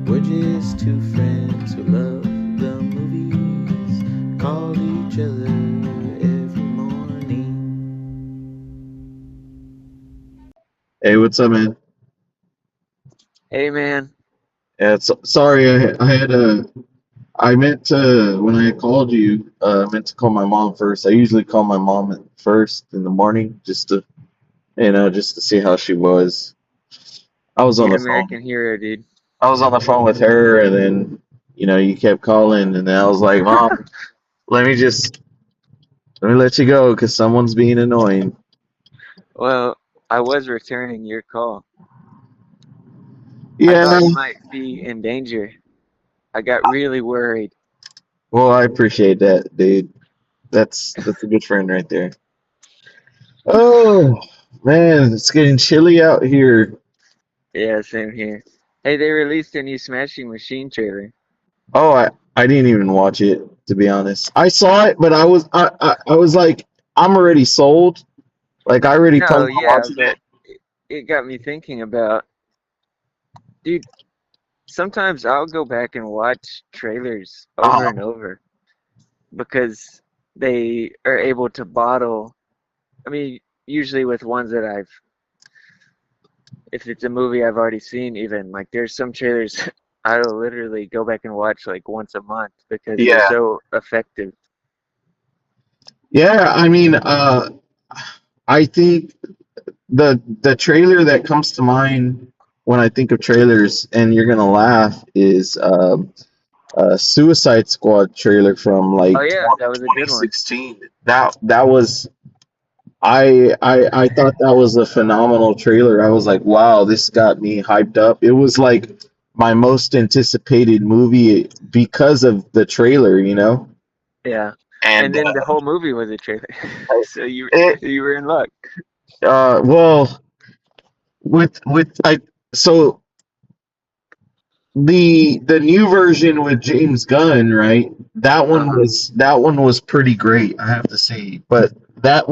We're just two friends who love the movies, call each other every morning. Hey, what's up, man? Hey man, Yeah, sorry, I meant to, when I called you, I meant to call my mom first. I usually call my mom first in the morning just to see how she was. I was on you the phone. American hero, dude. I was on the phone with her, and then, you kept calling, and then I was like, Mom, let me just, let me let you go, because someone's being annoying. Well, I was returning your call. I Yeah, thought you might be in danger. I got really worried. well, I appreciate that, dude. That's a good friend right there. Oh, man, it's getting chilly out here. Yeah, same here. Hey, they released a new Smashing Machine trailer. Oh, I didn't even watch it, to be honest. I saw it, but I was like, I'm already sold. Like I already No, planned on yeah, watching but it. it got me thinking about, dude, sometimes I'll go back and watch trailers over Uh, and over because they are able to bottle, I mean, usually with ones that if it's a movie I've already seen, even like there's some trailers I'll literally go back and watch like once a month because they're yeah, so effective. yeah. I mean, I think the trailer that comes to mind when I think of trailers, and you're gonna laugh, is a Suicide Squad trailer from Oh like yeah, that was a good one. 2016. That was I thought that was a phenomenal trailer. I was like, wow, this got me hyped up. It was like my most anticipated movie because of the trailer. Yeah, and And then the whole movie was a trailer, so it you were in luck. well with I so the new version with James Gunn, right? Uh-huh. That one was pretty great, I have to say. But that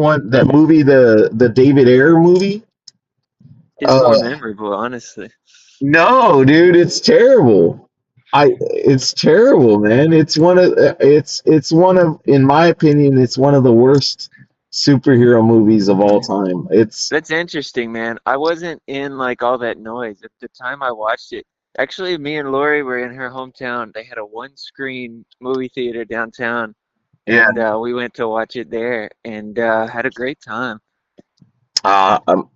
movie, the David Ayer movie, It's more uh memorable, honestly. no, dude, it's terrible. It's terrible, man. It's one of, in my opinion, it's one of the worst superhero movies of all time. It's That's interesting, man. I wasn't in like all that noise at the time I watched it. Actually, me and Lori were in her hometown. They had a one-screen movie theater downtown, yeah. and we went to watch it there and had a great time. Uh, um,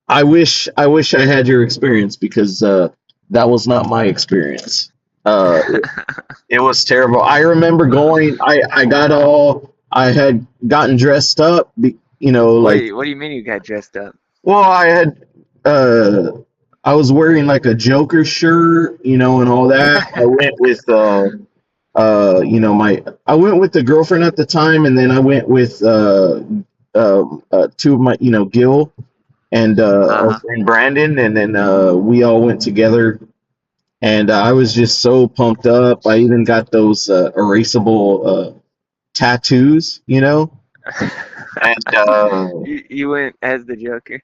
I wish I had your experience, because that was not my experience. It was terrible. I remember going. I had gotten dressed up. Like, What do you mean you got dressed up? well, uh I was wearing like a Joker shirt, and all that. I went with my I went with the girlfriend at the time, and then I went with two of my, Gil and our Uh-huh. friend Brandon, and then we all went together, and I was just so pumped up. I even got those erasable tattoos. And You went as the Joker.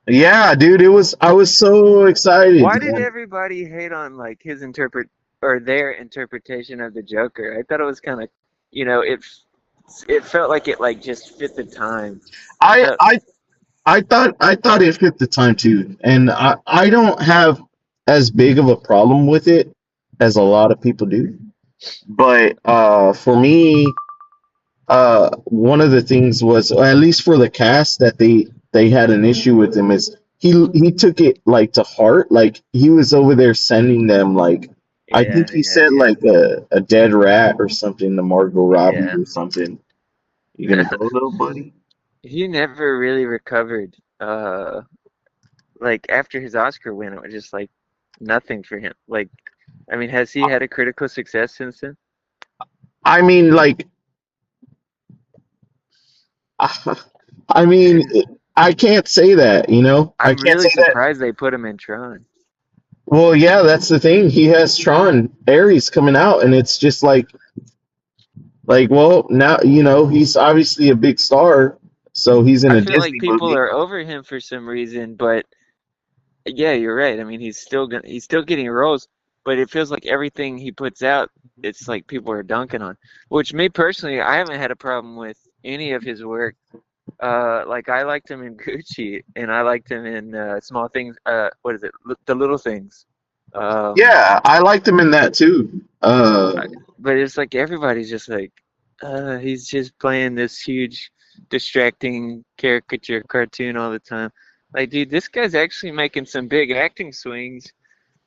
yeah, dude, I was so excited, Why did man. everybody hate on like his interpret or their interpretation of the Joker? I thought it was kind of, it felt like it like just fit the time. It I felt I I thought it fit the time too, and I don't have as big of a problem with it as a lot of people do. But for me, one of the things was, at least for the cast, that they had an issue with him, is he took it like to heart. Like he was over there sending them, like, I yeah, think he yeah, said like a dead rat or something to Margot Robbie yeah. or something. You gonna go, little buddy? He never really recovered. Like after his Oscar win, it was just like nothing for him. Like, I mean, has he had a critical success since then? I mean, like, I mean, I can't say that. I I'm can't really say that. surprised they put him in Tron. Well, yeah, that's the thing. He has Tron Ares coming out, and it's just like, well, now he's obviously a big star, so he's in I a feel like Disney people movie. are over him for some reason, but yeah, you're right. I mean, he's still getting roles. but it feels like everything he puts out, it's like people are dunking on. Which me personally, I haven't had a problem with any of his work. Like I liked him in Gucci, and I liked him in Small Things. What is it? The Little Things. Um, Yeah, I liked him in that too. I- but it's like everybody's just like, he's just playing this huge, distracting caricature cartoon all the time. Like, dude, this guy's actually making some big acting swings,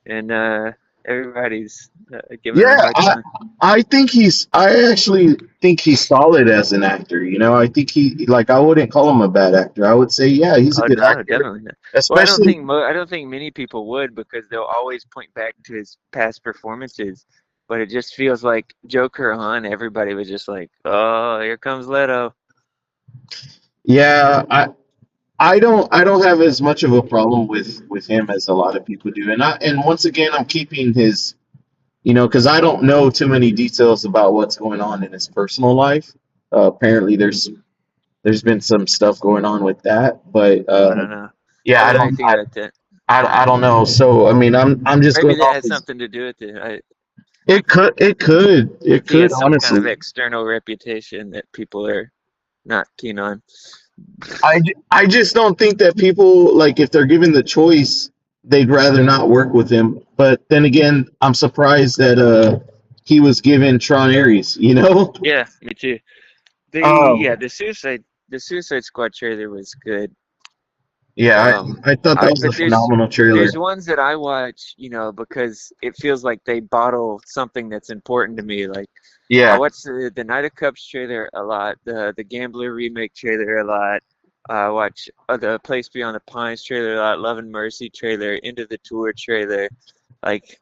and everybody's giving him a Yeah, hard time. I actually think he's solid as an actor. You know, I think I wouldn't call him a bad actor. I would say, yeah, he's a Oh good no, actor, definitely not. Well, especially. I don't think many people would because they'll always point back to his past performances. But it just feels like Joker on. Everybody was just like, "Oh, here comes Leto." Yeah, I don't have as much of a problem with him as a lot of people do. And once again, I'm keeping his, because I don't know too many details about what's going on in his personal life. Apparently, there's been some stuff going on with that, but Oh, I don't know. yeah, I don't know anything about that. I don't know. So I mean, I'm just Maybe going that off has his. something to do with it. It If he could has some kind of honestly. external reputation that people are not keen on. I just don't think that people, like, if they're given the choice, they'd rather not work with him. But then again, I'm surprised that he was given Tron Ares, you know? Yeah, me too. Um The Suicide Squad trailer was good. yeah, Um, I thought that was a but phenomenal there's trailer. ones that I watch, because it feels like they bottle something that's important to me. Like I Yeah. watch the Knight of Cups trailer a lot, the Gambler remake trailer a lot. I watch the Place Beyond the Pines trailer a lot, Love and Mercy trailer, Into the Tour trailer. Like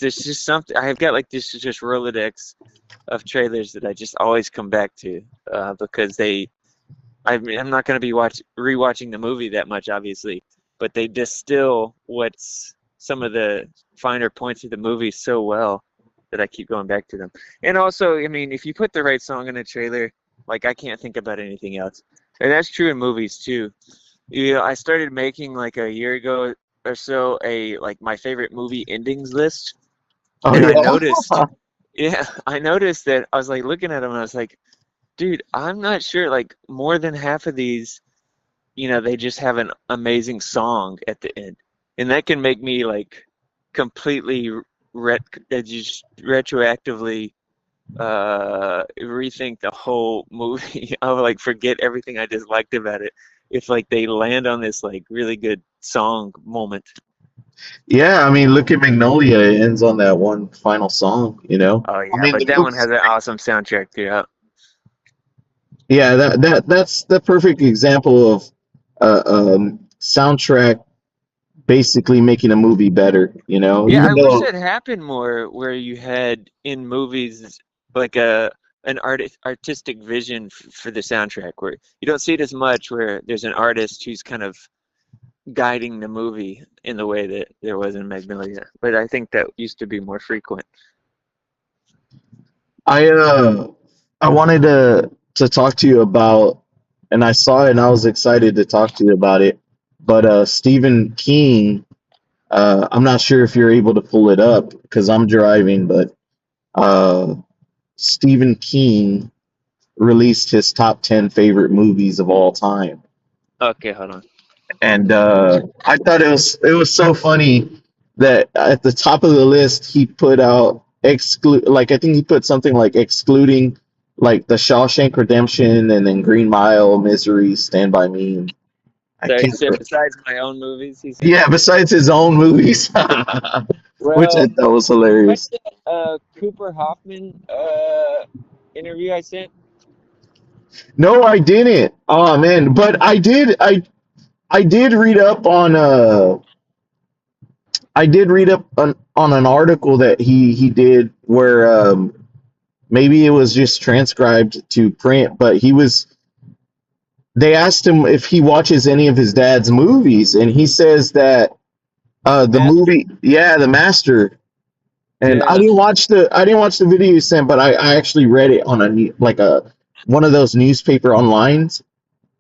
there's just something I've got like this just Rolodex of trailers that I just always come back to because I mean, I'm not going to be rewatching the movie that much, obviously, but they distill what's some of the finer points of the movie so well that I keep going back to them. And also, I mean, if you put the right song in a trailer, like I can't think about anything else. And that's true in movies too. I started making like a year ago or so a like my favorite movie endings list, Oh and I yeah. noticed, yeah, I noticed that I was like looking at them and I was like, dude, I'm not sure. Like more than half of these, they just have an amazing song at the end, and that can make me like completely just retroactively rethink the whole movie. I would like forget everything I just liked about it if like they land on this like really good song moment. Yeah, I mean, look at Magnolia. It ends on that one final song, you know? Oh I yeah, mean, but the that one has movie's an great. awesome soundtrack too. Yeah. Yeah, that's the perfect example of soundtrack basically making a movie better, you know? Yeah, Even I wish though, that happened more where you had in movies like an artistic vision for the soundtrack where you don't see it as much where there's an artist who's kind of guiding the movie in the way that there was in Magnolia. But I think that used to be more frequent. I uh I wanted to talk to you about, and I saw it and I was excited to talk to you about it. But Stephen King, I'm not sure if you're able to pull it up because I'm driving, but uh Stephen King released his top 10 favorite movies of all time. Okay, hold on. And I thought it was so funny that at the top of the list he put out exclude, like, I think he put something like excluding like the Shawshank Redemption and then Green Mile, Misery, Stand by Me. And I So he can't. said besides my own movies, he said. Yeah, besides his own movies, which I Well, thought was you read hilarious. that Cooper Hoffman interview I sent? No, I didn't. Oh man, but I did read up on on an article that he did where maybe it was just transcribed to print, but they asked him if he watches any of his dad's movies, and he says that The the Master? movie, yeah, The Master. And Yeah. I didn't watch the video you sent, but I actually read it on like a one of those newspaper onlines.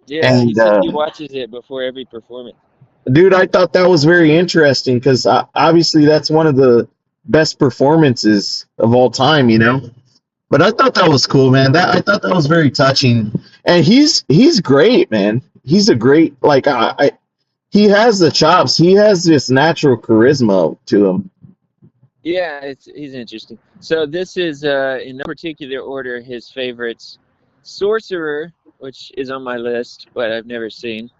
Yeah, he And said he watches it before every performance. dude, I thought that was very interesting because obviously that's one of best performances of all time, you know. But I thought that was cool, man. That I thought that was very touching, and he's great, man. He's a great like he has the chops. He has this natural charisma to him. Yeah, he's interesting. So this is in no particular order his favorites: Sorcerer, which is on my list, but I've never seen.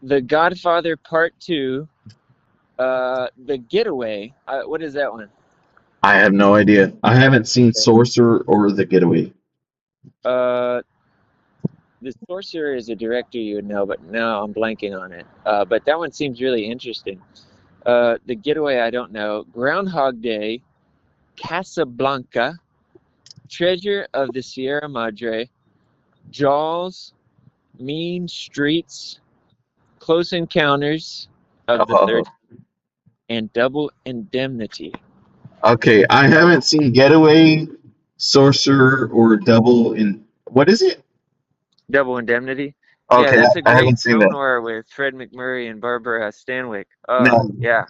The Godfather Part II, The Getaway. What is that one? I have no idea. I haven't seen Sorcerer or The Getaway. Uh, the Sorcerer is a director you would know, but now I'm blanking on it. But that one seems really interesting. The Getaway, I don't know. Groundhog Day, Casablanca, Treasure of the Sierra Madre, Jaws, Mean Streets, Close Encounters of the Oh, Third, and Double Indemnity. okay. I haven't seen Getaway, Sorcerer, or Double in what is it? Double Indemnity? Yeah, Okay, that's a I great haven't seen film that. noir with Fred McMurray and Barbara Stanwyck. No. Yeah.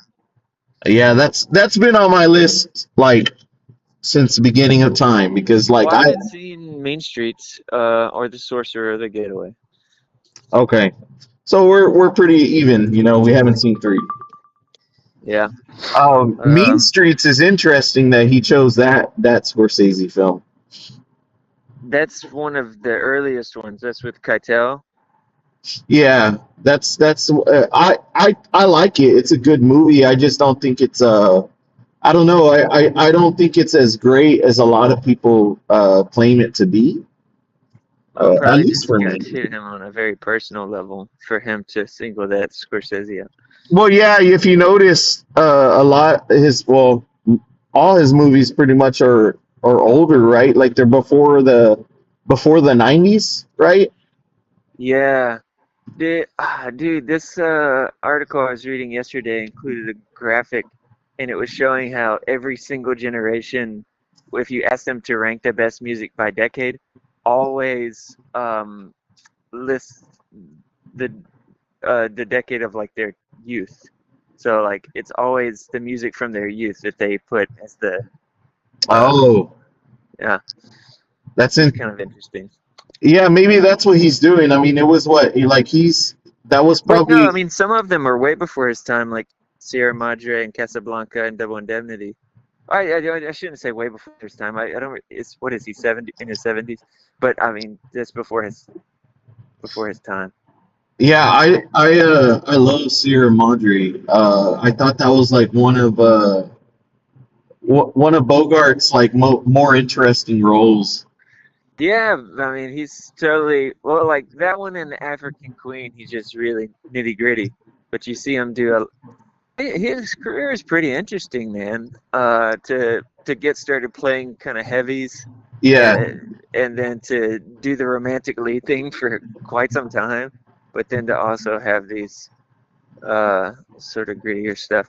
Yeah, that's been on my list like since the beginning of time because like Well, I I haven't seen Mean Streets or The Sorcerer or The Getaway. okay. So we're pretty even, you know, we haven't seen three. Yeah. Mean Um, Streets is interesting that he chose that Scorsese film. that's one of the earliest ones. That's with Keitel. Yeah, that's I like it. It's a good movie. I just don't think it's I don't know. I don't think it's as great as a lot of people claim it to be. Well, At probably least just for me. got hit him on a very personal level for him to single that Scorsese out. Well, yeah. If you notice, a lot his well, all his movies pretty much are older, right? Like they're before the '90s, right? Yeah. Dude, this article I was reading yesterday included a graphic, and it was showing how every single generation, if you ask them to rank the best music by decade, always lists the the decade of like their youth. So like it's always the music from their youth that they put as the Oh, yeah. that's It's in. kind of interesting. Yeah, maybe that's what he's doing. I mean, it was what like that was But no, I probably. mean some of them are way before his time, like Sierra Madre and Casablanca and Double Indemnity. I shouldn't say way before his time. I don't. It's what is he 70 in his 70s? But I mean that's before his time. Yeah, I love Sierra Madre. I thought that was like one of Bogart's like more interesting roles. Yeah, I mean he's totally well like that one in the African Queen. He's just really nitty gritty. But you see him do his career is pretty interesting, man. To get started playing kind of heavies Yeah. and then to do the romantic lead thing for quite some time, but then to also have these sort of grittier stuff.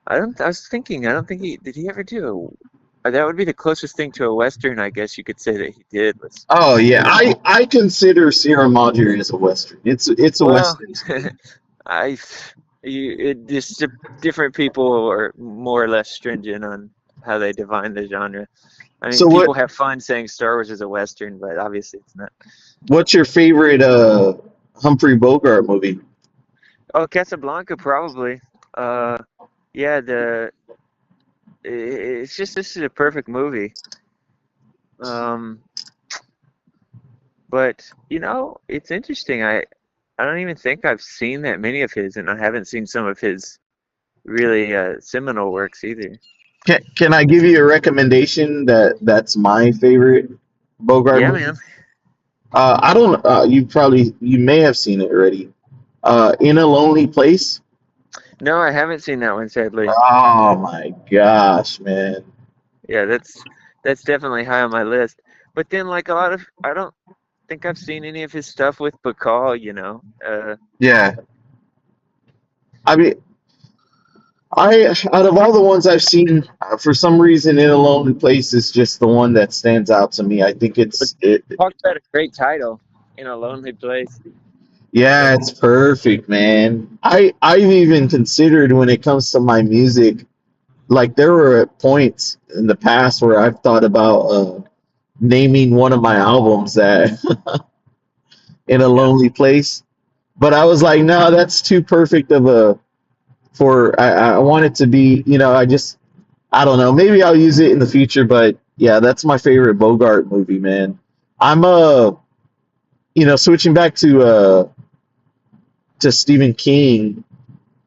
I was thinking. I don't think he did. He ever do that would be the closest thing to a western, I guess you could say that he did. Was Oh yeah, I consider Sierra Madre as a western. It's a well, western. I just different people are more or less stringent on how they define the genre. I mean, So people have fun saying Star Wars is a western, but obviously it's not. what's your favorite Humphrey Bogart movie? Oh, Casablanca probably. Uh, yeah, it's just this is a perfect movie. Um, but it's interesting. I don't even think I've seen that many of his, and I haven't seen some of his really seminal works either. Can I give you a recommendation that's my favorite Bogart Yeah, movie? man. I don't. You may have seen it already. In a Lonely Place. No, I haven't seen that one, sadly. Oh my gosh, man. Yeah, that's definitely high on my list. But then, like a lot of, I don't think I've seen any of his stuff with Bacall. Yeah. I mean, out of all the ones I've seen, for some reason, In a Lonely Place is just the one that stands out to me. I think But it. talk about a great title, In a Lonely Place. Yeah, it's perfect, man. I've even considered when it comes to my music, like there were points in the past where I've thought about naming one of my albums that in a Yeah. lonely place, but I was like, no, that's too perfect of a for. I want it to be, I don't know. Maybe I'll use it in the future, but yeah, that's my favorite Bogart movie, man. I'm switching back to Stephen King.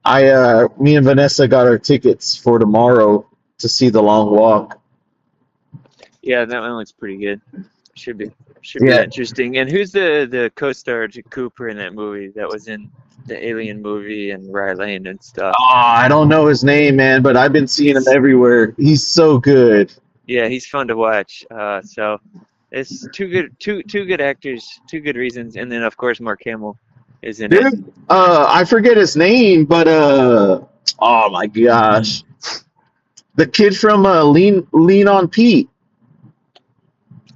Me and Vanessa got our tickets for tomorrow to see The Long Walk. Yeah, that one looks pretty good. Should be should be Yeah. interesting. And who's the co-star to Cooper in that movie that was in the Alien movie and Rye Lane and stuff? I don't know his name, man, but I've been seeing him He's everywhere. He's so good. Yeah, he's fun to watch. So it's two good actors, two good reasons, and then of course Mark Hamill is in it. Dude, I forget his name, but oh my gosh, the kid from Lean on Pete.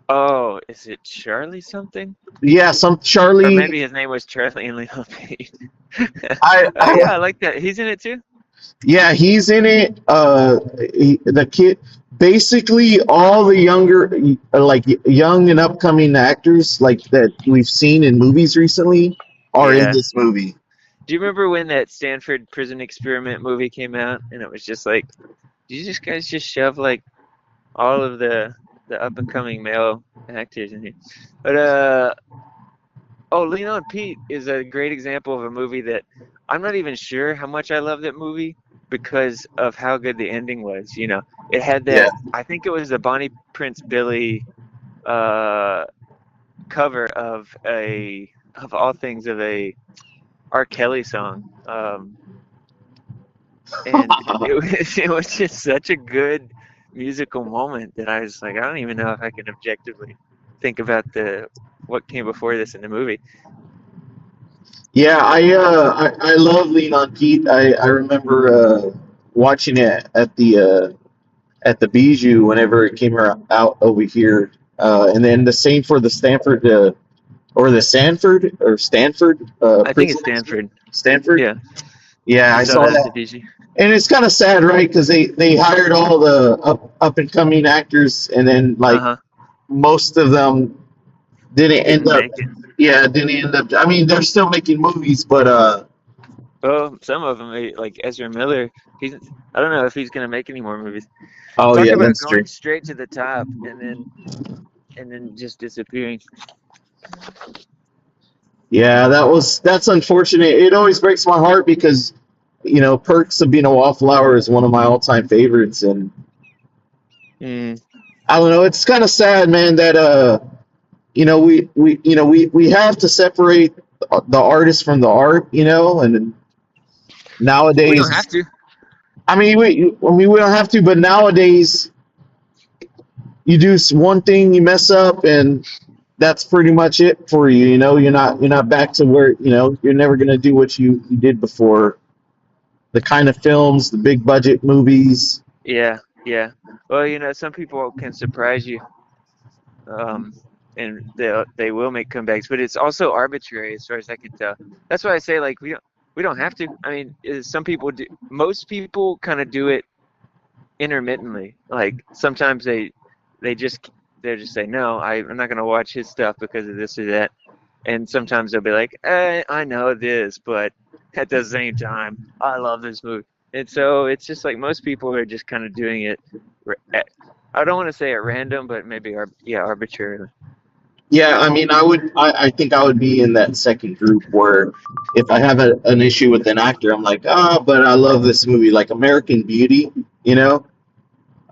Oh, is it Charlie something? Yeah, some Or Charlie. maybe his name was Charlie and Leon Pete. I, Oh I yeah, I like that. He's in it too? Yeah, he's in it. The kid, basically, all the younger, like young and upcoming actors, like that we've seen in movies recently, are in Yeah. this movie. Do you remember when that Stanford prison experiment movie came out and it was just like, did you just guys just shove like all of the up and coming male actors in here? But oh, Lean on Pete is a great example of a movie that I'm not even sure how much I love that movie because of how good the ending was. You know, it had Yeah. that, I think it was the Bonnie Prince Billy uh, cover of all things, of a R. Kelly song. And it was, it was just such a good musical moment that I was like, I don't even know if I can objectively think about what came before this in the movie. Yeah, I love Lean on Pete. I remember watching it at the Bijou whenever it came out over here, and then the same for the Stanford or the Stanford I think it's prison. Stanford. Stanford. Yeah, Yeah, I I saw saw that at the that, BG. and it's kind of sad, right? Because they hired all the up and coming actors, and then like Uh-huh. most of them didn't end Didn't up. make it. Yeah, didn't end up. I mean, they're still making movies, but Well, some of them, like Ezra Miller, he's I don't know if he's gonna make any more movies. oh Talk yeah, about that's true. going straight to the top and then just disappearing. Yeah, that's unfortunate. It always breaks my heart because Perks of Being a Wallflower is one of my all time favorites, and Mm, I don't know. It's kind of sad, man, that we have to separate the artist from the art, and we don't have nowadays, to. we don't have to, but nowadays you do one thing, you mess up, and that's pretty much it for you. You're not back to where you're never gonna do what you did before. The kind of films, the big budget movies. Yeah, yeah. Well, some people can surprise you, um, and they will make comebacks, but it's also arbitrary as far as I can tell. That's why I say like we don't have to. I mean, some people do. Most people kind of do it intermittently. Like sometimes they just say no, I'm not gonna watch his stuff because of this or that. And sometimes they'll be like, I know this, but at the same time, I love this movie. And so it's just like most people are just kind of doing it. I don't want to say at random, but maybe arbitrarily. Yeah, I mean, I think I would be in that second group where if I have an issue with an actor, I'm like, but I love this movie, like American Beauty. You know,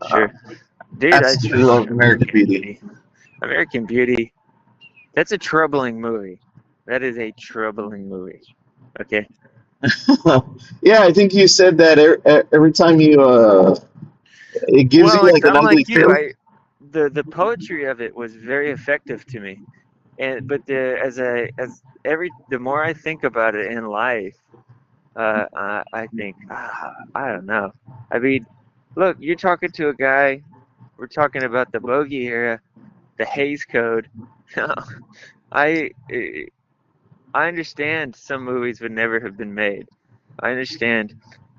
uh, Sure, dude. absolutely love American American Beauty. Beauty. American Beauty. That's a troubling movie. That is a troubling movie. Okay. Yeah, I think you said that every time it gives Well, you like like an I'm ugly like you. feeling. The poetry of it was very effective to me, and but the more I think about it in life, I think I don't know. I mean, look, you're talking to a guy. We're talking about the bogey era, the Hays Code. I I understand some movies would never have been made. I understand,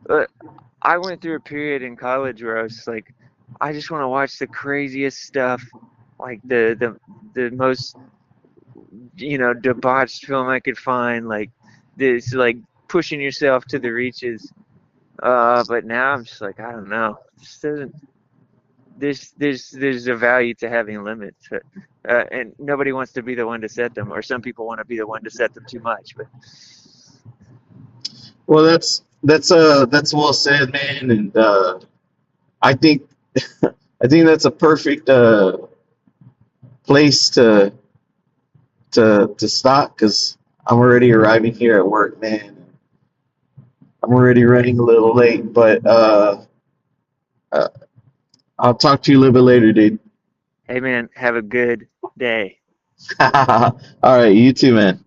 but I went through a period in college where I was like, I just want to watch the craziest stuff, like the most debauched film I could find, like this like pushing yourself to the reaches. But now I'm just like, I don't know. This doesn't. There's a value to having limits, and nobody wants to be the one to set them, or some people want to be the one to set them too much. But Well, that's well said, man, and I think I think that's a perfect place to stop because I'm already arriving here at work, man. I'm already running a little late, but uh, I'll talk to you a little bit later, dude. hey, man, have a good day. All right, you too, man.